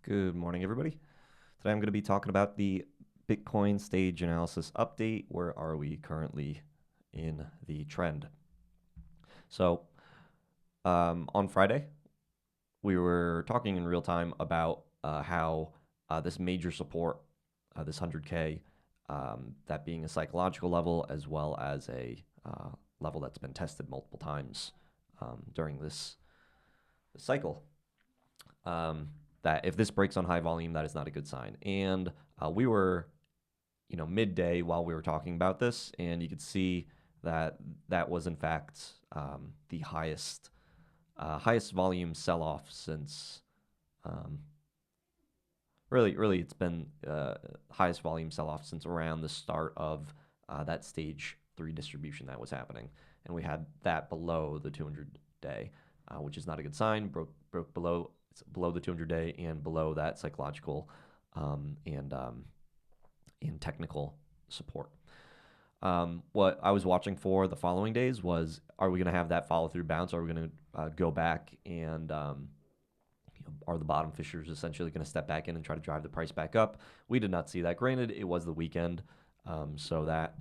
Good morning, everybody. Today I'm going to be talking about the Bitcoin stage analysis update. Where are we currently in the trend? So, on Friday, we were talking in real time about how this major support, this 100K, that being a psychological level as well as a level that's been tested multiple times during this cycle. Um, that if this breaks on high volume, that is not a good sign. And we were, midday while we were talking about this, and you could see that that was in fact the highest volume sell off since. Um, really, it's been highest volume sell off since around the start of that stage three distribution that was happening, and we had that below the 200 day, which is not a good sign. Broke below the 200 day and below that psychological and technical support. What I was watching for the following days was, are we going to have that follow through bounce? Are we going to go back and are the bottom fishers essentially going to step back in and try to drive the price back up? We did not see that. Granted, it was the weekend, so that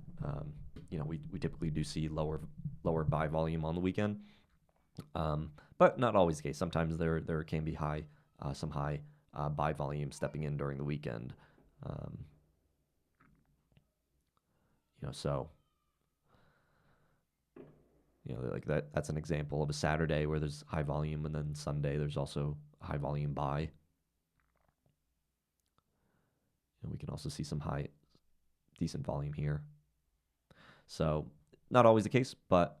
we typically do see lower buy volume on the weekend, but not always the case. Sometimes there can be some high buy volume stepping in during the weekend. Um, so like that's an example of a Saturday where there's high volume, and then Sunday there's also high volume buy. And we can also see some decent volume here. So not always the case, but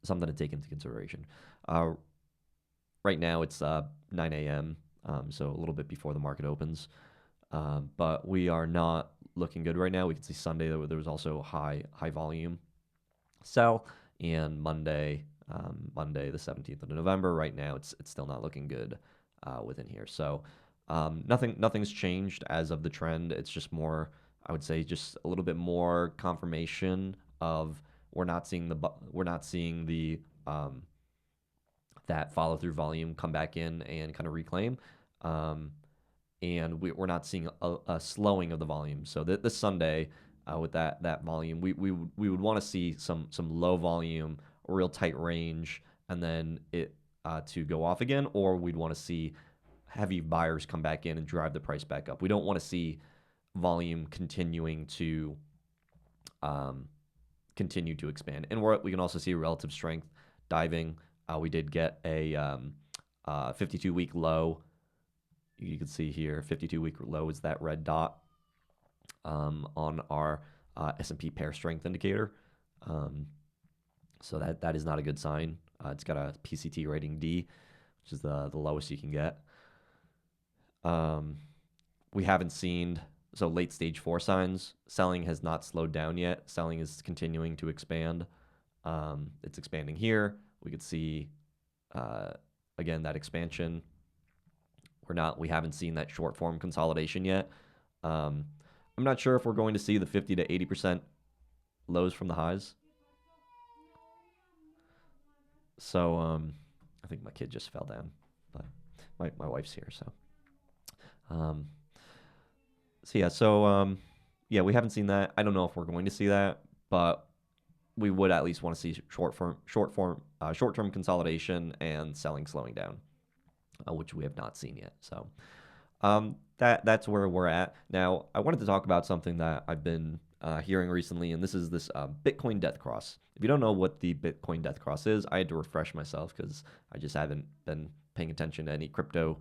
something to take into consideration. Right now it's 9 a.m., so a little bit before the market opens. But we are not looking good right now. We can see Sunday there was also high volume sell, and Monday the 17th of November. Right now it's still not looking good within here. So nothing's changed as of the trend. It's just more, I would say, just a little bit more confirmation of we're not seeing the that follow through volume come back in and kind of reclaim. And we're not seeing a slowing of the volume. So this Sunday, with that volume, we would want to see some low volume, a real tight range, and then it to go off again, or we'd want to see heavy buyers come back in and drive the price back up. We don't want to see volume continuing to continue to expand, and we can also see relative strength diving. We did get a 52-week low. You can see here, 52-week low is that red dot on our S&P pair strength indicator. So that is not a good sign. It's got a PCT rating D, which is the lowest you can get. We haven't seen late stage 4 signs. Selling has not slowed down yet. Selling is continuing to expand. It's expanding here. We could see again that expansion. We haven't seen that short form consolidation yet. I'm not sure if we're going to see the 50 to 80% lows from the highs. So I think my kid just fell down, but my wife's here, so. Yeah, we haven't seen that. I don't know if we're going to see that, but we would at least want to see short-term consolidation and selling slowing down, which we have not seen yet. So that's where we're at. Now, I wanted to talk about something that I've been hearing recently, and this is this Bitcoin death cross. If you don't know what the Bitcoin death cross is, I had to refresh myself because I just haven't been paying attention to any crypto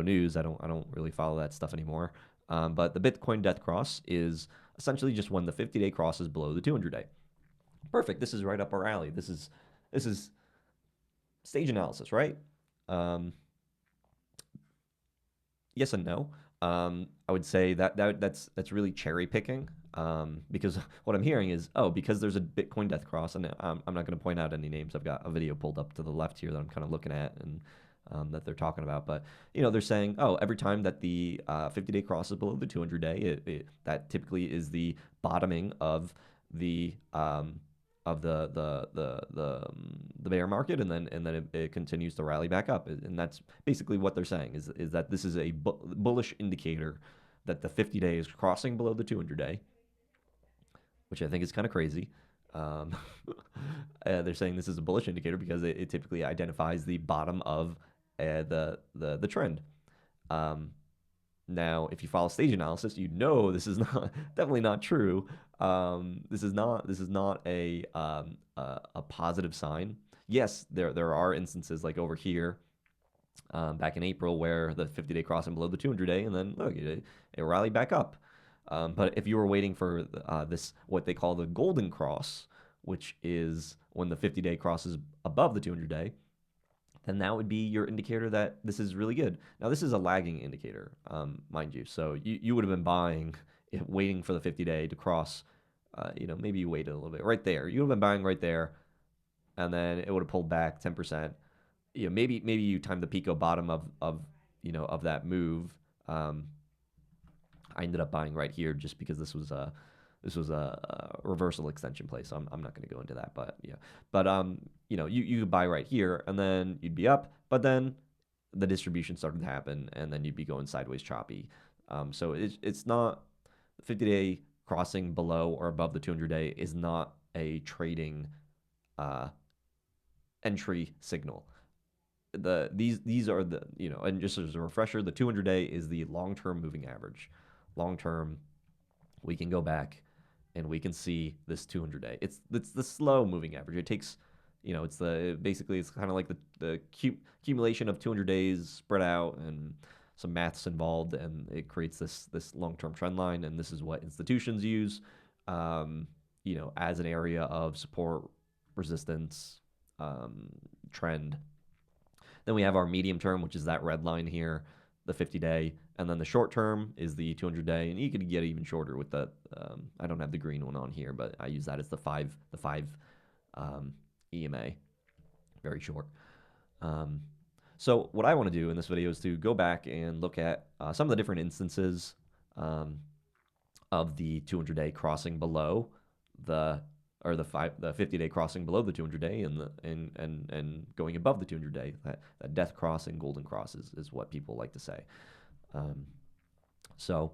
news. I don't really follow that stuff anymore. But the Bitcoin death cross is essentially just when the 50-day cross is below the 200-day. Perfect. This is right up our alley. This is stage analysis, right? Yes and no. I would say that's really cherry picking, because what I'm hearing is, because there's a Bitcoin death cross, and I'm not going to point out any names. I've got a video pulled up to the left here that I'm kind of looking at, and that they're talking about. But they're saying, every time that the 50-day cross is below the 200-day, that typically is the bottoming of the the bear market, and then it continues to rally back up, and that's basically what they're saying is that this is a bullish indicator that the 50-day is crossing below the 200-day, which I think is kind of crazy. Um, they're saying this is a bullish indicator because it typically identifies the bottom of the trend. Um, Now, if you follow stage analysis, you know this is not definitely not true. This is not a positive sign. Yes, there are instances like over here back in April where the 50-day crossing below the 200-day, and then look, it rallied back up. But if you were waiting for this, what they call the golden cross, which is when the 50-day crosses above the 200-day, then that would be your indicator that this is really good. Now, this is a lagging indicator, mind you. So you would have been buying, waiting for the 50-day to cross. Maybe you waited a little bit right there. You would have been buying right there, and then it would have pulled back 10%. Maybe you timed the Pico bottom of that move. I ended up buying right here just because this was a reversal extension play, so I'm not going to go into that, but yeah. But you could buy right here, and then you'd be up, but then the distribution started to happen, and then you'd be going sideways choppy. So it's not 50-day crossing below or above the 200-day is not a trading entry signal. These are and just as a refresher, the 200-day is the long-term moving average. Long term, we can go back and we can see this 200-day. It's the slow moving average. It takes, it's kind of like the accumulation of 200 days spread out, and some maths involved, and it creates this long-term trend line. And this is what institutions use, as an area of support, resistance, trend. Then we have our medium term, which is that red line here, the 50-day, and then the short term is the 200-day, and you could get even shorter with the. I don't have the green one on here, but I use that as the five EMA, very short. So what I want to do in this video is to go back and look at some of the different instances of the 200-day crossing below the 50-day crossing below the 200-day, and going above the 200-day. That death cross and golden cross is what people like to say. So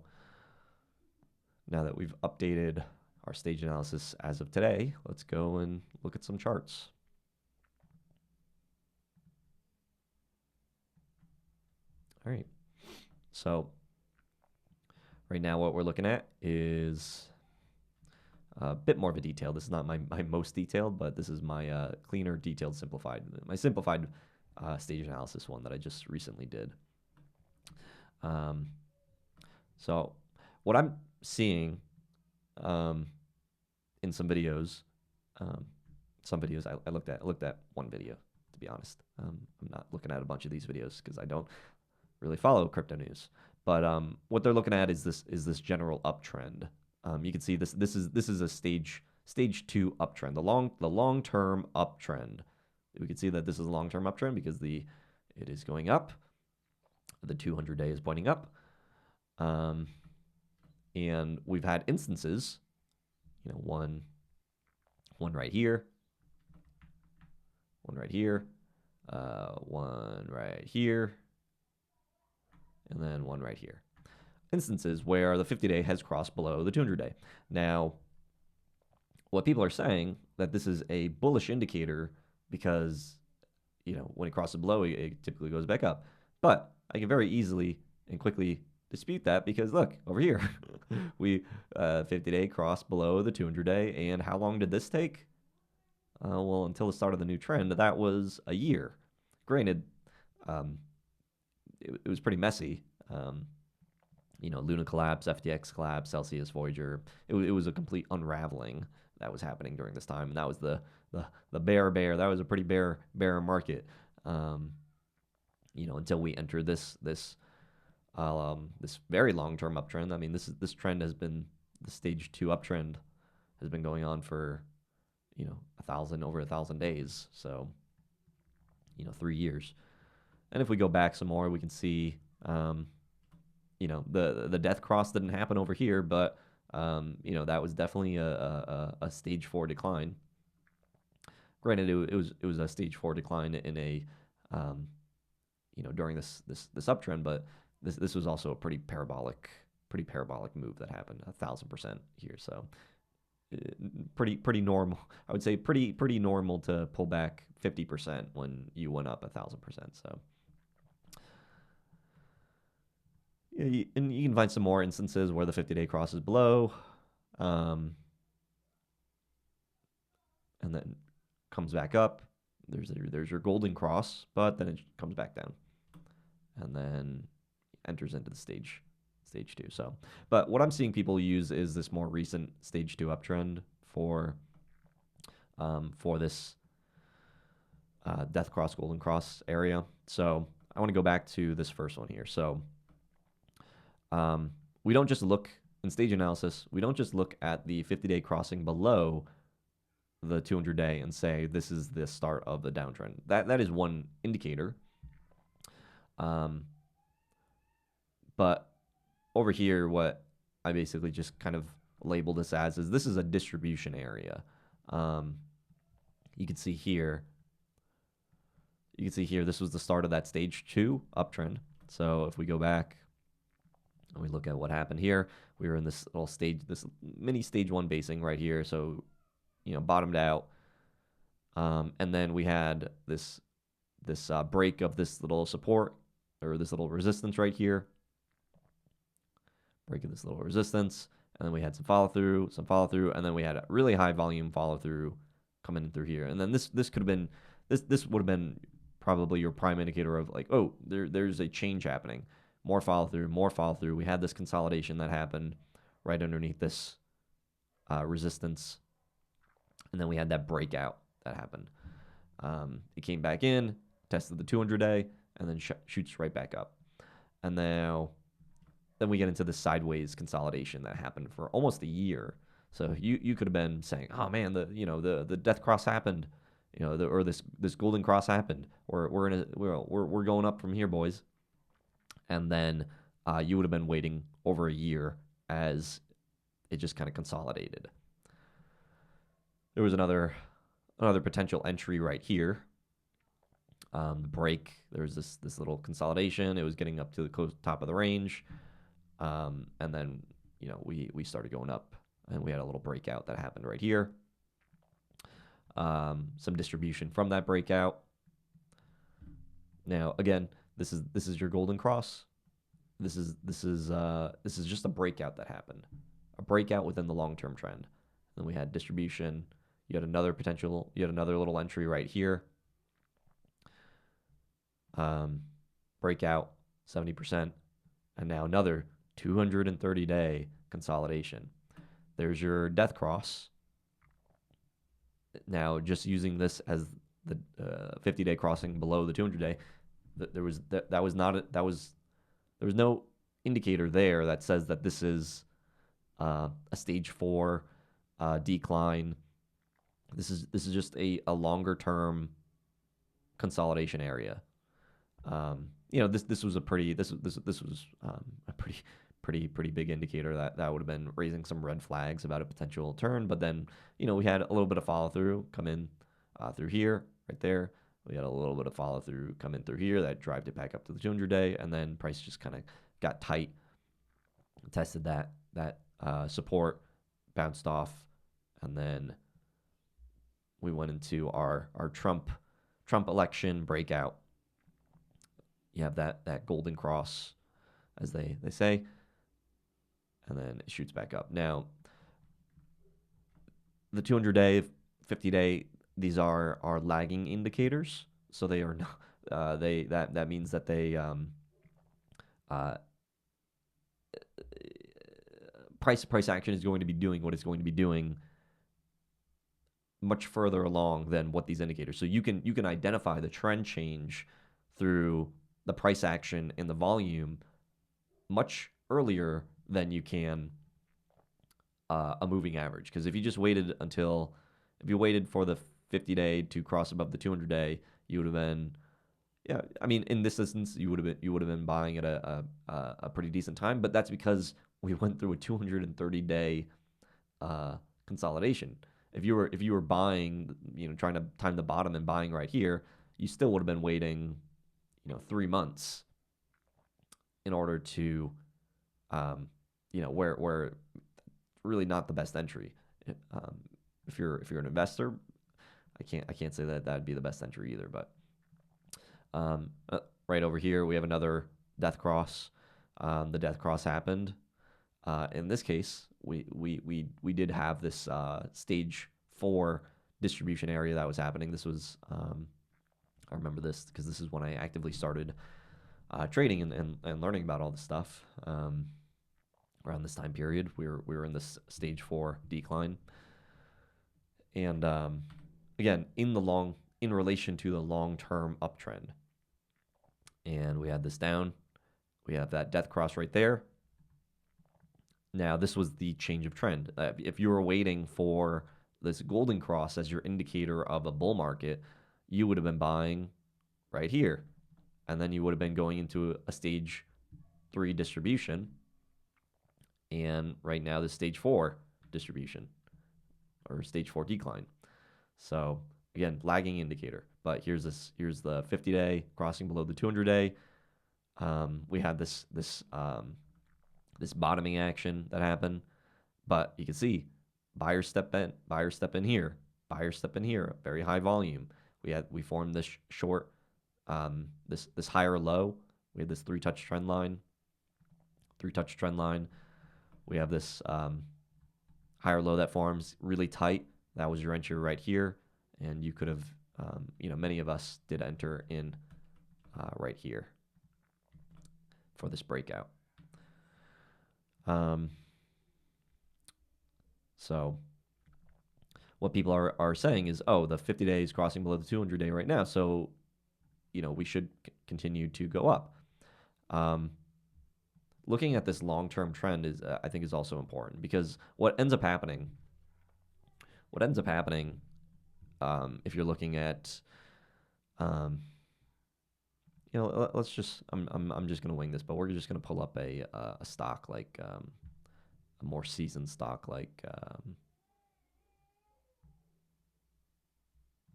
now that we've updated our stage analysis as of today, let's go and look at some charts. All right. So right now what we're looking at is a bit more of a detail. This is not my most detailed, but this is my cleaner, detailed, simplified. My simplified stage analysis one that I just recently did. So what I'm seeing in some videos, I looked at one video, to be honest. I'm not looking at a bunch of these videos because I don't really follow crypto news. But what they're looking at is this general uptrend. You can see this is a stage 2 uptrend, the long-term uptrend. We can see that this is a long-term uptrend because it is going up. The 200-day is pointing up. And we've had instances, one right here, one right here, one right here, and then one right here. Instances where the 50-day has crossed below the 200-day. Now, what people are saying that this is a bullish indicator because, when it crosses below, it typically goes back up. But I can very easily and quickly dispute that because look over here, we 50-day crossed below the 200-day, and how long did this take? Well, until the start of the new trend, that was a year. Granted, it was pretty messy. Luna collapse, FTX collapse, Celsius, Voyager. It was a complete unraveling that was happening during this time, and that was the bear. That was a pretty bear market. Until we enter this very long-term uptrend. I mean, this trend has been, the stage 2 uptrend has been going on for over 1,000 days. So 3 years. And if we go back some more, we can see the death cross didn't happen over here, but that was definitely a stage 4 decline. Granted, it was a stage 4 decline in a um, during this uptrend, but this was also a pretty parabolic move that happened, 1,000% here. So pretty normal. I would say pretty normal to pull back 50% when you went up 1,000%. So yeah, and you can find some more instances where the 50-day crosses below, um, and then comes back up. There's your golden cross, but then it comes back down, and then enters into the stage 2. So, but what I'm seeing people use is this more recent stage 2 uptrend for this death cross, golden cross area. So I want to go back to this first one here. So we don't just look in stage analysis. We don't just look at the 50-day crossing below the 200-day and say this is the start of the downtrend. That is one indicator. But over here, what I basically just kind of label this as is this is a distribution area. You can see here. This was the start of that stage 2 uptrend. So if we go back and we look at what happened here, we were in this little stage, this mini stage 1 basing right here. So bottomed out, and then we had this break of this little support or this little resistance right here. Break of this little resistance, and then we had some follow through, and then we had a really high volume follow through coming in through here. And then this could have been this would have been probably your prime indicator of like, oh, there's a change happening. More follow through. We had this consolidation that happened right underneath this resistance, and then we had that breakout that happened. It came back in, tested the 200-day, and then shoots right back up. And now then we get into the sideways consolidation that happened for almost a year. So you could have been saying, oh man, the death cross happened, or this golden cross happened, or we're going up from here, boys. And then you would have been waiting over a year as it just kind of consolidated. There was another potential entry right here. The break, there was this little consolidation. It was getting up to the top of the range, and then we started going up, and we had a little breakout that happened right here. Some distribution from that breakout. Now again, this is your golden cross. This is just a breakout that happened, a breakout within the long-term trend. Then we had distribution. You had another little entry right here. Breakout 70%, and now another 230-day consolidation. There's your death cross. Now, just using this as the 50-day crossing below the 200-day, there was no indicator there that says that this is a stage 4 decline. This is just a longer term consolidation area. This was a pretty big indicator that would have been raising some red flags about a potential turn. But then we had a little bit of follow through come in through here, right there. We had a little bit of follow through come in through here that drove it back up to the 200-day, and then price just kind of got tight, tested that support, bounced off, and then we went into our Trump election breakout. You have that golden cross, as they say, and then it shoots back up. Now, the 200-day, 50-day, these are lagging indicators, so they are not. That means that they price action is going to be doing what it's going to be doing much further along than what these indicators. So you can identify the trend change through the price action and the volume much earlier than you can a moving average. Because if you just waited for the 50-day to cross above the 200-day, you would have been, in this instance, you would have been buying at a pretty decent time. But that's because we went through a 230-day consolidation, if you were buying, trying to time the bottom and buying right here, you still would have been waiting, 3 months in order to, where really not the best entry. Um, if you're an investor, I can't say that that'd be the best entry either. But right over here we have another death cross. The death cross happened. In this case, we did have this stage 4 distribution area that was happening. This was I remember this because this is when I actively started trading and learning about all this stuff. Around this time period, we were in this stage 4 decline, and again in relation to the long-term uptrend, and we had this down. We have that death cross right there. Now, this was the change of trend. If you were waiting for this golden cross as your indicator of a bull market, you would have been buying right here. And then you would have been going into a stage 3 distribution. And right now, the stage 4 distribution or stage 4 decline. So again, lagging indicator. But here's the 50-day crossing below the 200-day. We had this bottoming action that happened, but you can see buyers step in here, very high volume. We formed this short, this higher low. We had this three touch trend line. We have this higher low that forms really tight. That was your entry right here, and you could have, many of us did enter in right here for this breakout. So what people are saying is, oh, the 50 days crossing below the 200-day right now, so we should continue to go up. Looking at this long-term trend is, I think, is also important, because what ends up happening, if you're looking at, let's just, I'm just gonna wing this, but we're just gonna pull up a stock like a more seasoned stock like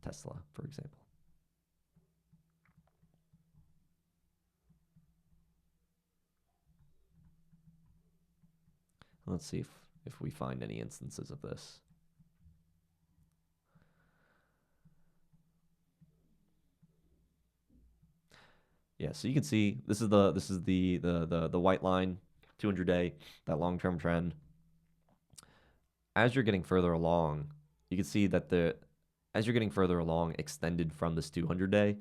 Tesla, for example. Let's see if we find any instances of this. Yeah, so you can see this is the white line, 200-day, that long-term trend. As you're getting further along, you can see that as you're getting further along, extended from this 200-day,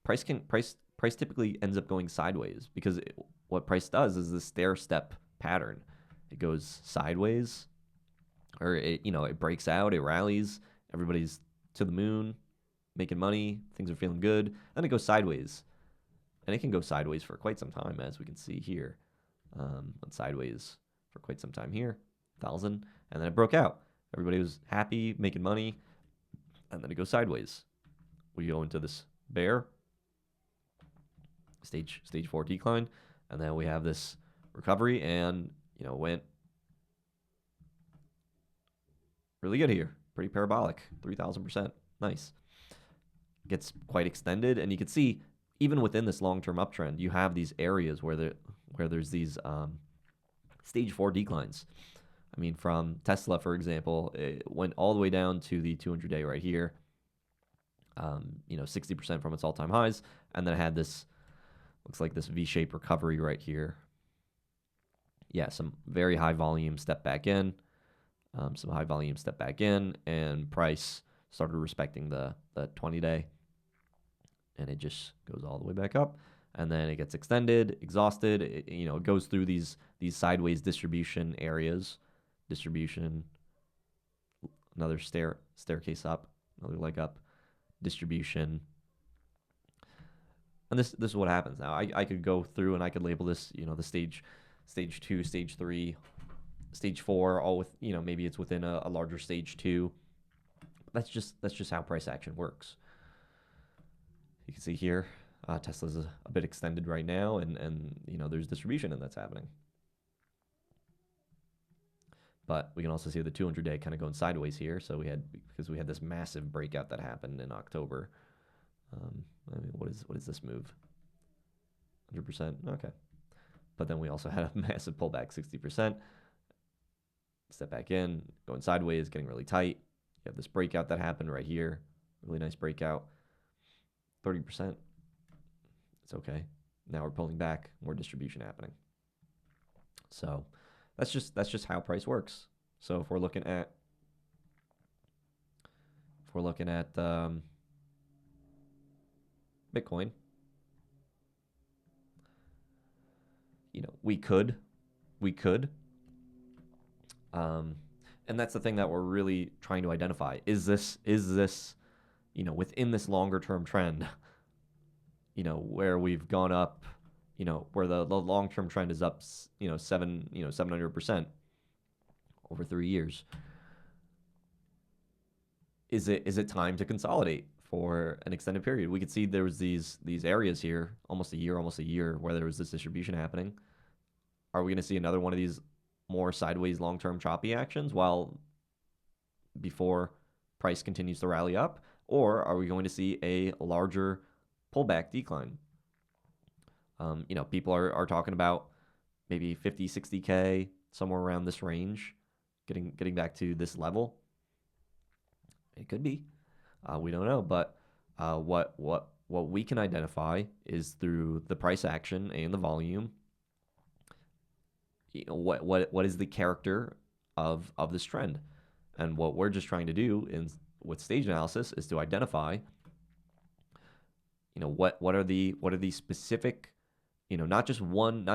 price typically ends up going sideways, because what price does is this stair step pattern. It goes sideways, or it breaks out, it rallies, everybody's to the moon, making money, things are feeling good, then it goes sideways. And it can go sideways for quite some time, as we can see here. Went sideways for quite some time here, 1,000, and then it broke out. Everybody was happy, making money, and then it goes sideways. We go into this bear, stage 4 decline, and then we have this recovery, and went really good here, pretty parabolic, 3,000%, nice. Gets quite extended, and you can see even within this long-term uptrend, you have these areas where there's these stage 4 declines. I mean, from Tesla, for example, it went all the way down to the 200-day right here, 60% from its all-time highs, and then it had this, looks like this V-shaped recovery right here. Yeah, some very high volume step back in, and price started respecting the 20-day, and it just goes all the way back up, and then it gets extended, exhausted. It goes through these sideways distribution areas, another staircase up, another leg up, distribution. And this is what happens now. I could go through and I could label this, the stage 2, stage 3, stage 4, all with, maybe it's within a larger stage 2. That's just how price action works. You can see here, Tesla's a bit extended right now, and there's distribution, and that's happening. But we can also see the 200-day kind of going sideways here. So because we had this massive breakout that happened in October. I mean, what is this move? 100%. Okay. But then we also had a massive pullback, 60%. Step back in, going sideways, getting really tight. You have this breakout that happened right here. Really nice breakout. 30%. It's okay. Now we're pulling back, more distribution happening. So that's just how price works. So if we're looking at Bitcoin, we could, and that's the thing that we're really trying to identify. Is this within this longer term trend, where we've gone up, where the long term trend is up, 700% over 3 years. Is it time to consolidate for an extended period? We could see there was these areas here, almost a year, where there was this distribution happening. Are we going to see another one of these more sideways long-term choppy actions before price continues to rally up? Or are we going to see a larger pullback decline? People are talking about maybe 50, 60K, somewhere around this range, getting back to this level. It could be. We don't know, but what we can identify is through the price action and the volume. What is the character of this trend, and what we're just trying to do with stage analysis is to identify. What are the specific, not just one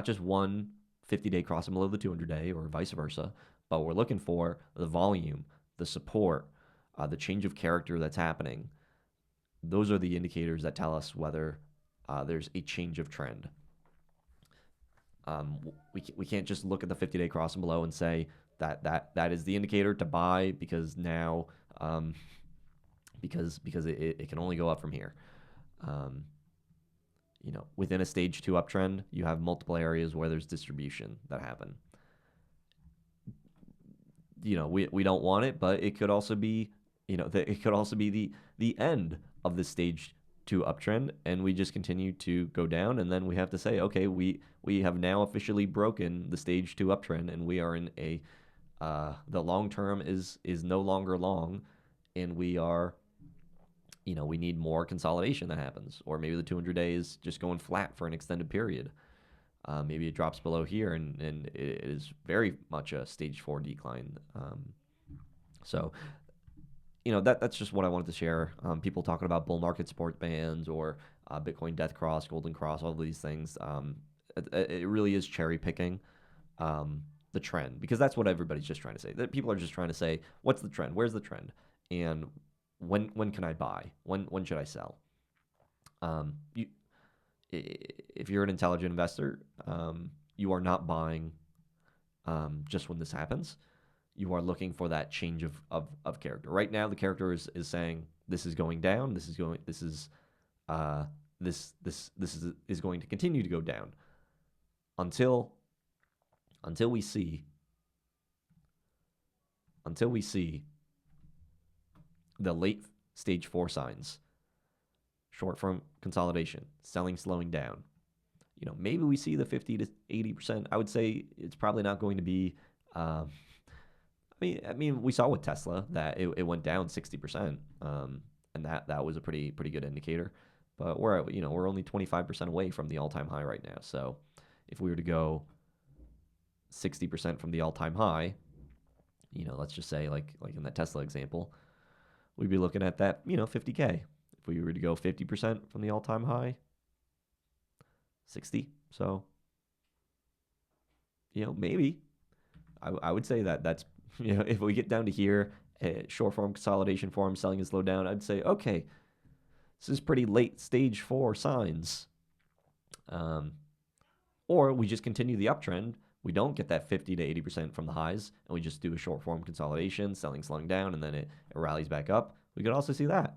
50-day crossing below the 200-day or vice versa, but we're looking for the volume, the support, the change of character that's happening. Those are the indicators that tell us whether there's a change of trend. We can't just look at the 50-day crossing below and say that is the indicator to buy because now because it can only go up from here. Within a stage 2 uptrend, you have multiple areas where there's distribution that happen. We don't want it, but it could also be the end of the stage 2 uptrend, and we just continue to go down, and then we have to say, okay, we have now officially broken the stage 2 uptrend, and we are in the long term is no longer long, and we are, we need more consolidation that happens, or maybe the 200-day is just going flat for an extended period. Maybe it drops below here, and it is very much a stage 4 decline. So that's just what I wanted to share. People talking about bull market support bands or Bitcoin death cross, golden cross, all of these things. It really is cherry picking the trend, because that's what everybody's just trying to say. That people are just trying to say, what's the trend? Where's the trend? And when can I buy? When should I sell? If you're an intelligent investor, you are not buying just when this happens. You are looking for that change of character. Right now, the character is saying this is going down. This is going to continue to go down until we see the late stage 4 signs. Short form consolidation, selling slowing down. Maybe we see the 50 to 80%. I would say it's probably not going to be. I mean, we saw with Tesla that it went down 60%, and that was a pretty good indicator. But we're only 25% away from the all-time high right now. So if we were to go 60% from the all-time high, let's just say like in that Tesla example, we'd be looking at that 50K. If we were to go 50% from the all-time high, 60. So maybe I would say that's if we get down to here, short form consolidation form, selling is slow down, I'd say, okay, this is pretty late stage 4 signs. Or we just continue the uptrend. We don't get that 50 to 80% from the highs, and we just do a short form consolidation, selling slowing down, and then it rallies back up. We could also see that.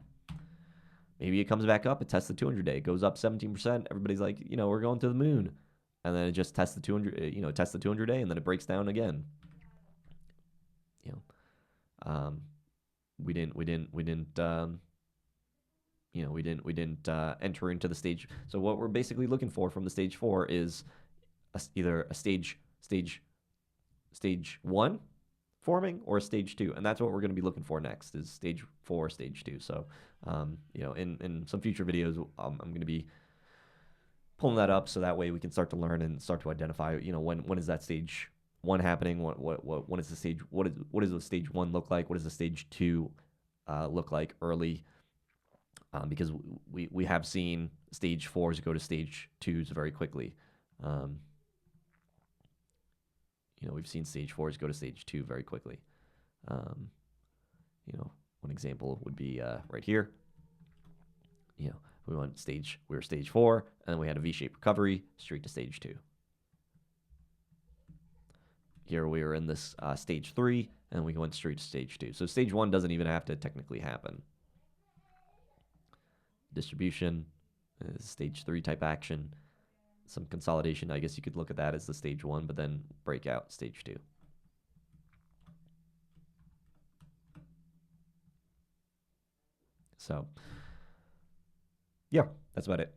Maybe it comes back up, it tests the 200-day, it goes up 17%. Everybody's like, we're going to the moon. And then it just tests the 200, tests the 200-day, and then it breaks down again. we didn't enter into the stage. So what we're basically looking for from the stage 4 is either a stage 1 forming or a stage 2, and that's what we're going to be looking for next is stage 4, stage 2. So in some future videos, I'm going to be pulling that up so that way we can start to learn and start to identify, when is that stage 1 happening? When is the stage? What does the stage 1 look like? What does the stage 2 look like early? Because we have seen stage 4s go to stage 2s very quickly. We've seen stage 4s go to stage 2 very quickly. One example would be right here. We were stage 4, and then we had a V-shaped recovery straight to stage 2. Here we are in this stage 3, and we went straight to stage 2. So stage 1 doesn't even have to technically happen. Distribution is stage 3 type action. Some consolidation, I guess you could look at that as the stage 1, but then breakout stage 2. So, yeah, that's about it.